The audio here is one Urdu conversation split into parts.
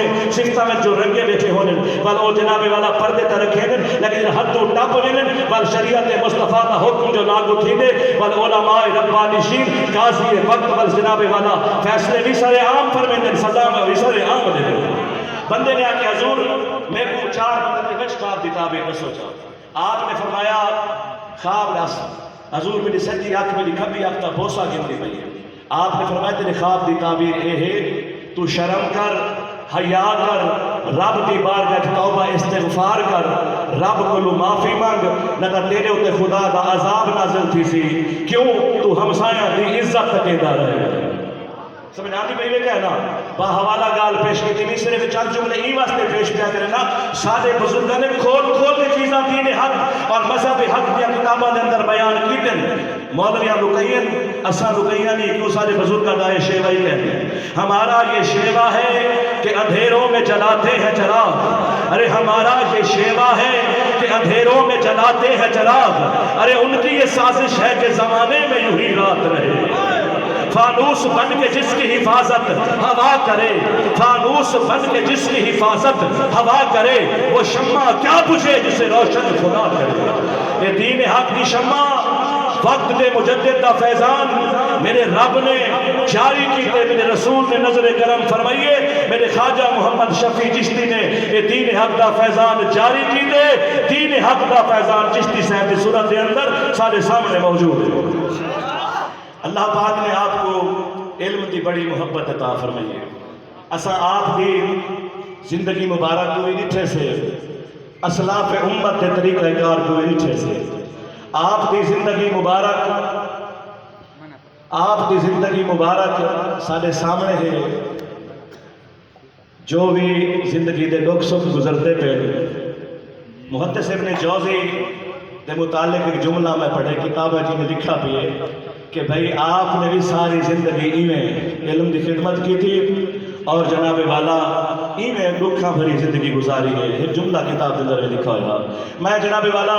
سونے صفتہ میں جو رنگے بیٹھے ہونے بل او جناب والا پردے تے رکھے لیکن حد تو ٹپ ویلن بل شریعت مصطفیٰ کا حکم جو لاگو تھیندے بل علماء ربانشین قاضی وقت بل جناب والا فیصلے بھی سارے عام فرمیندن سزا میں بھی سارے عام دے بندے نے آکے حضور میں کو 4 بندے وچ خواب دی تعبیر نہ سوچا آپ نے فرمایا خواب دس حضور میری سجی آنکھ میری کھبی آنکھ تا بوسا گنتی پئی ہے آپ نے فرمایا تیرے خواب دی تعبیر اے ہے تو شرم کر حیا کر رب دی بارگاہ توبہ استغفار کر رب کو معافی مانگ نہ کہ تیرے اوتے خدا دا عذاب نازل تھی سی کیوں تو ہمسایہ دی عزت تکیدا رہے سمجھ آتی پہلے کہنا با حوالہ گال پیش کی تھی صرف چند جملے ای واسطے پیش کیا کرنا سارے بزرگاں نے کھول کے چیزاں دین حق اور مذہب حق دیا کتاباں دے اندر بیان کیتن مولویاں رکیین اساں رکیاں نہیں کیوں سارے بزرگاں دا یہ شیوہ ہی کہتے ہیں ہمارا یہ شیوہ ہے کہ اندھیروں میں جلاتے ہیں چراغ ارے ہمارا یہ شیوہ ہے کہ اندھیروں میں جلاتے ہیں چراغ ارے ان کی یہ سازش ہے کہ زمانے میں یوں ہی رات رہے فانوس بن کے جس کی حفاظت ہوا کرے فانوس بن کے جس کی حفاظت ہوا کرے وہ شمع کیا بجھے جسے روشن خدا کرے یہ دین حق کی شمع وقت دے مجدد دا فیضان میرے رب نے جاری کیتے میرے رسول نے نظر کرم فرمائیے میرے خواجہ محمد شفیع چشتی نے یہ دین حق دا فیضان جاری کیتے دین حق دا فیضان چشتی صاحب کی صورت کے اندر سارے سامنے موجود ہے اللہ پاک نے آپ کو علم کی بڑی محبت عطا فرمائی ہے اساں آپ کی زندگی مبارک کو نٹھے سے اسلاف امت کے طریقہ کار کو نٹھے سے آپ کی زندگی مبارک سارے سامنے ہے جو بھی زندگی دے دکھ سکھ گزرتے پہ محدث ابن جوزی دے متعلق ایک جملہ میں پڑھے کتاب جی نے لکھا بھی ہے کہ بھئی آپ نے بھی ساری زندگی ایویں علم کی خدمت کی تھی اور جناب والا ایویں دکھاں بھری زندگی گزاری ہے ایک جملہ کتاب کے اندر میں لکھا ہوا میں جناب والا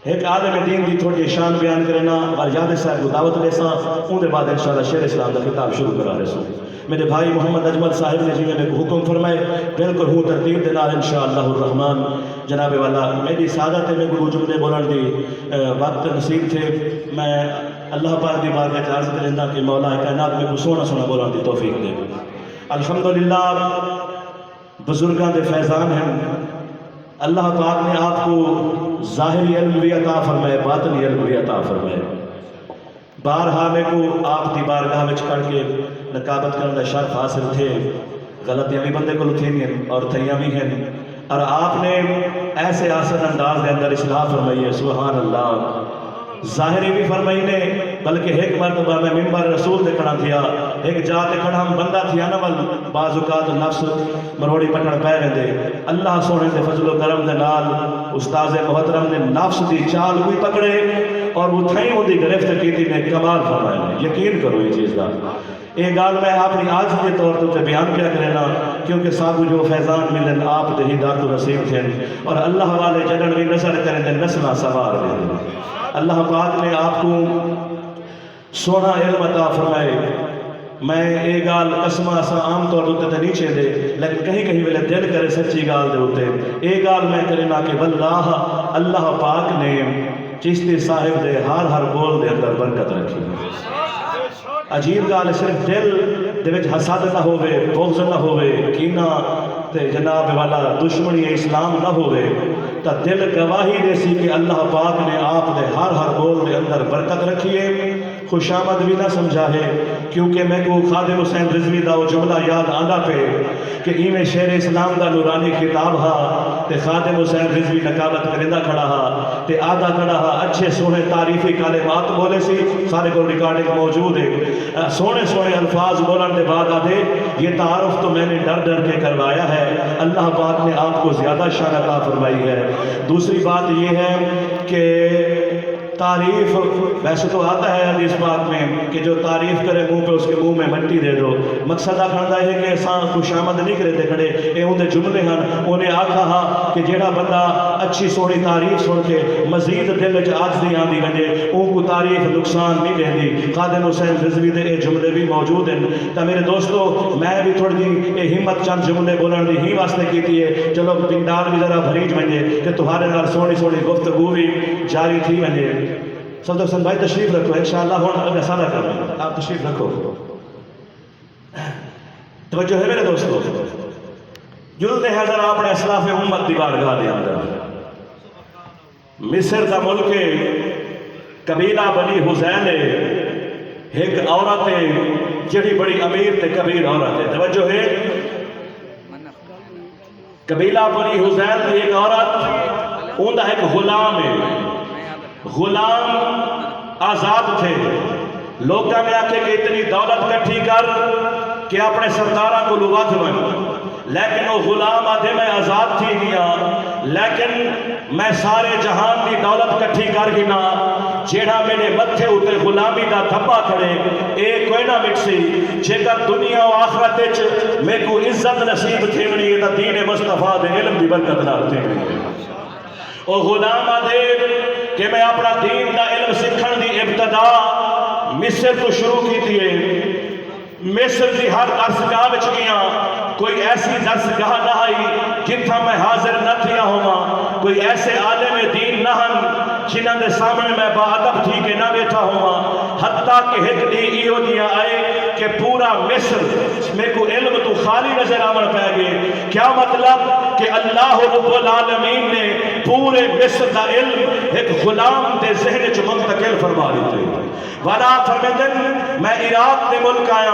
ایک عالم دین کی تھوڑی شان بیان کرنا اور یاد صاحب کو دعوت لے سا ان کے بعد انشاءاللہ شیر اسلام کا کتاب شروع کرا رہے سو میرے بھائی محمد اجمل صاحب نے جی میں حکم فرمائے بالکل ہوں ترتیب دینا انشاءاللہ الرحمن جناب والا میری سعادت ہے میں کو جملے بولن دی وقت نصیب تھے میں اللہ پاک دی بارگاہ عرض کرنا کہ مولا کائنات میں کو سونا سونا بولن دی توفیق دے الحمدللہ بزرگاں دے فیضان ہیں اللہ پاک نے آپ کو ظاہری علم بھی عطا فرمائے باطنی علم بھی عطا فرمائے بارہا میں کو آپ دی بارگاہ میں کر کے نقابت کرنے کا شرف حاصل تھے غلطیاں بھی بندے کو تھیں اور تھیاں بھی ہیں اور آپ نے ایسے آسن انداز دے اندر اصلاح فرمائی ہے سبحان اللہ ظاہری بھی فرمائی نے بلکہ ایک مرتبہ میں ممبر رسول دے کھڑا تھیا ایک جاتے کھڑا ہم بندہ تھیا نا بعض اوقات نفس مروڑی پٹن پہ رہے اللہ سونے دے فضل و کرم دے نال استاذ محترم نے نفس دی چال بھی پکڑے اور وہ تھیں وہ دی گرفت کی تھی میں کمال فرمائے یقین کرو یہ چیز دا یہ گال میں اپنی آج کے طور پر بیان کیا کرنا کیونکہ سابو جو فیضان ملن آپ دے ہی داتو نصیب تھے اور اللہ والے جنن بھی نظر کریں دے نسلہ سوار دے اللہ پاک نے آپ کو سونا علم عطا فرمائے میں ایک گال قسمہ سا عام طور ہوتے تھے نیچے دے لیکن کہیں کہیں ویلے دل کرے سچی گال دے ہوتے ایک گال میں کرنا کہ واللہ اللہ پاک نے چشتی صاحب دے ہر بول دے اندر برکت رکھی عجیب گال صرف دل دے وچ حسد نہ ہوئے بغض نہ ہوئے کینہ تے جناب والا دشمنی اسلام نہ ہوئے تا دل گواہی دے سی کہ اللہ پاک نے آپ نے ہر بول دے اندر برکت رکھیے خوش آمد بھی نہ سمجھا ہے کیونکہ میں کو خادم حسین رضوی دا وہ جملہ یاد آندا پہ کہ ایمیں شیر اسلام دا نورانی خطاب ہا تے خادم حسین رضوی نقابت کرندہ کھڑا ہا تے آدھا کھڑا ہا اچھے سونے تعریفی کلمات بولے سی سارے کو ریکارڈنگ موجود ہے سونے الفاظ بولن دے بعد آدھے یہ تعارف تو میں نے ڈر کے کروایا ہے اللہ پاک نے آپ کو زیادہ شان عطا فرمائی ہے دوسری بات یہ ہے کہ تعریف ویسے تو آتا ہے حدیث پاک میں کہ جو تعریف کرے منہ پہ اس کے منہ میں مٹی دے دو. مقصد آخر ہے کہ ایسا خوش آمد نہیں کرے دے کھڑے اے اندر جملے ہیں. انہیں آکھا ہا کہ جیڑا بندہ اچھی سوڑی تعریف سن کے مزید دل وچ عاجزی آندی وجے ان کو تعریف نقصان نہیں دیندی. خادم حسین رضوی دے اے جملے بھی موجود ہیں. تو میرے دوستو میں بھی تھوڑی جی اے ہمت چند جملے بولن دی ہی واسطے کیتی ہے. چلو پنڈال بھی ذرا بھریج ونجے کہ تمہارے نال سونی سونی گفتگو بھی جاری تھی ونجے. صدر حسین بھائی تشریف رکھو انشاءاللہ ہوں اگر سادہ کر لیں آپ تشریف رکھو. توجہ ہے میرے دوستو جلتے ہیں ذرا اپنے اسلاف امت دی بارگاہ دے اندر. مصر کا ملک قبیلہ بنی حزیل ایک عورت ہے جڑی بڑی امیر تے کبیر عورت ہے. توجہ ہے قبیلہ بنی حزیل ایک عورت اوندا ایک غلام ہے. غلام آزاد تھے. لوگوں نے آکے کہ اتنی دولت کٹھی کر کہ اپنے سردارہ کو لوات بن. لیکن وہ غلام آدھے میں آزاد تھی گیا لیکن میں سارے جہان کی دولت کٹھی کر گنا جیڑا میرے متھے اتے غلامی دا دھبا کھڑے اے کوئی نہ مٹسی. جیکر دنیا و آخرت میں کو عزت نصیب تھیونی ہے تا دین مصطفیٰ دے علم دی برکت نہ تھیونی ہے. او غلام آدھے کہ میں اپنا دین دا علم سکھن دی ابتدا مصر تو شروع کی تھی. مصر دی ہر درسگاہ وچ گیا کوئی ایسی درسگاہ نہ آئی جتھا میں حاضر نہ تھیا ہوا. کوئی ایسے عالم دین نہ ہن جنہاں دے سامنے میں با ادب تھی کہ نہ بیٹھا ہوا. حتیٰ کہ ایک دی ایو دیا آئے کہ پورا مصر میں کو علم تو خالی نظر آمن پہ گئے. کیا مطلب کہ اللہ رب العالمین نے پورے مصر دا علم ایک غلام دے ذہن چ منتقل فرما دیتے. ولا فرمیدن میں عراق دے ملک آیا.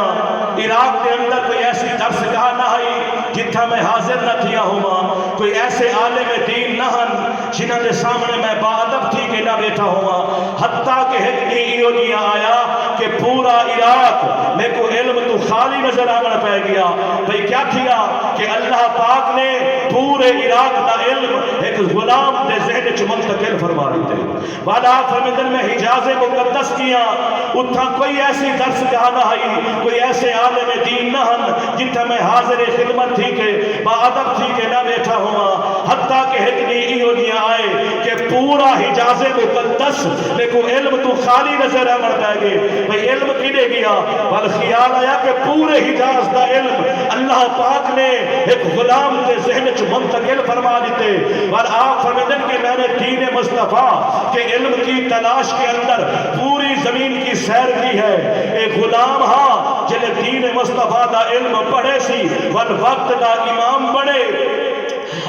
عراق دے اندر کوئی ایسی درسگاہ نہ آئی جتھا میں حاضر نہ تھیا ہوا. کوئی ایسے عالم دین نہ ہن جنہاں دے سامنے میں با ادب تھی کہ نہ بیٹھا ہوا. حتیٰ کہ ایک ایو دیا آیا کہ پورا عراق میں کو علم تو خالی نظر آمن پہ گیا. بھئی کیا کیا کہ اللہ پاک نے پورے عراق دا علم ایک غلام دے ذہن چ منتقل فرما دیتے. والا فرمیدن میں حجاز مقدس کیا اتھا کوئی ایسی درسگاہ نہ آئی کوئی ایسے عالم دین نہ ہن جتھا میں حاضر خدمت تھی کہ با ادب تھی کہ نہ بیٹھا ہوا. حتیٰ کہ اتنی ایو دیا آئے کہ پورا حجاز مقدس میں کو علم تو خالی نظر آمن پہ گئے. بھئی علم کینے گیا بل خیال آیا کہ پورے حجاز دا علم اللہ پاک نے ایک غلام کے ذہن چ منتقل فرما دیتے. اور آپ فرمیدن کہ میں نے دین مصطفیٰ کے علم کی تلاش کے اندر پوری زمین کی سیر کی ہے. ایک غلام ہاں جنہیں دین مصطفیٰ دا علم پڑھے سی ون وقت دا امام بڑھے.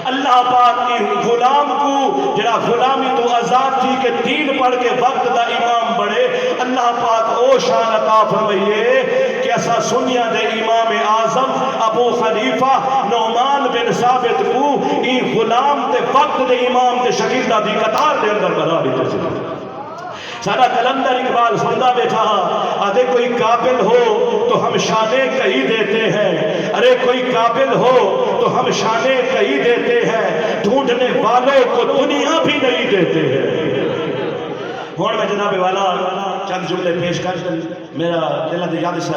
اللہ پاک کی غلام کو جڑا غلامی تو آزاد تھی کہ دین پڑھ کے وقت دا امام بڑھے. اللہ پاک او شان عطا فرمائیے کہ ایسا سنیا دے امام اعظم ابو حنیفہ نعمان بن ثابت کو این غلام دے وقت دے امام دے شاگرداں دی قطار دے اندر بنا دیتے تھے. سارا کلندر اقبال سندا بیٹھا آدھے کوئی قابل ہو تو ہم شانیں کہیں دیتے ہیں. ارے کوئی قابل ہو تو ہم شانیں کہیں دیتے ہیں. ڈھونڈنے والوں کو دنیا بھی نہیں دیتے ہیں. اور میں جناب والا چند جملے پیش کر میرا دل یاد